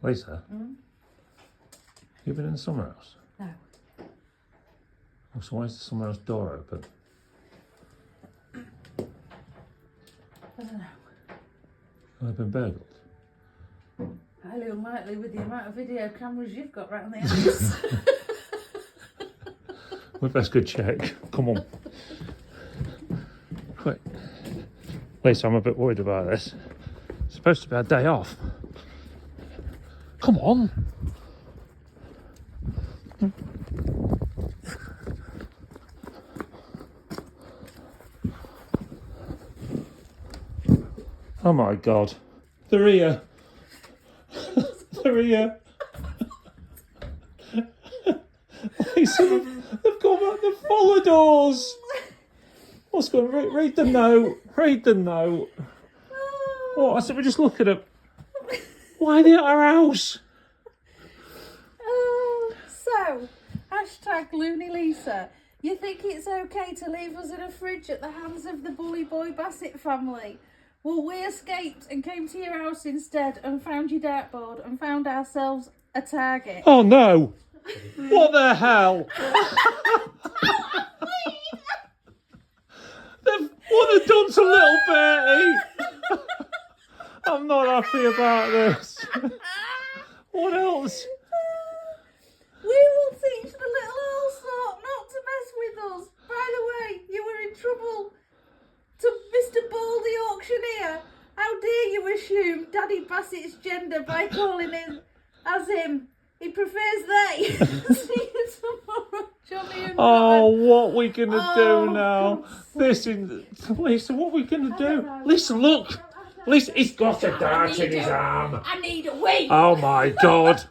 Lisa, you been in the summer house? No. Oh, so why is the summer house door open? I don't know. Have they been burgled? Highly unlikely with the amount of video cameras you've got around the house. We best go check. Come on. Quick. Lisa, I'm a bit worried about this. It's supposed to be our day off. Come on. Oh my God. They're here. They're here. Lisa, they've gone back, they've followed us. What's going on? Read the note. Read the note. What? I said we just look at it. Why are they at our house? So, hashtag Looney Lisa. You think it's okay to leave us in a fridge at the hands of the bully boy Bassett family? Well, we escaped and came to your house instead and found your dartboard and found ourselves a target. Oh no! What the hell? What they've done to little Bertie? I'm not happy about this. What else? We will teach the little Allsort not to mess with us. By the way, you were in trouble to Mr. Baldy Auctioneer. How dare you assume Daddy Bassett's gender by calling him as him? He prefers they. See you tomorrow, Johnny and Oh, Martin. what we gonna do now? God's This is Lisa. What we gonna do? Lisa, look. Lisa, he's got a dart in his arm. I need a wee. Oh my God.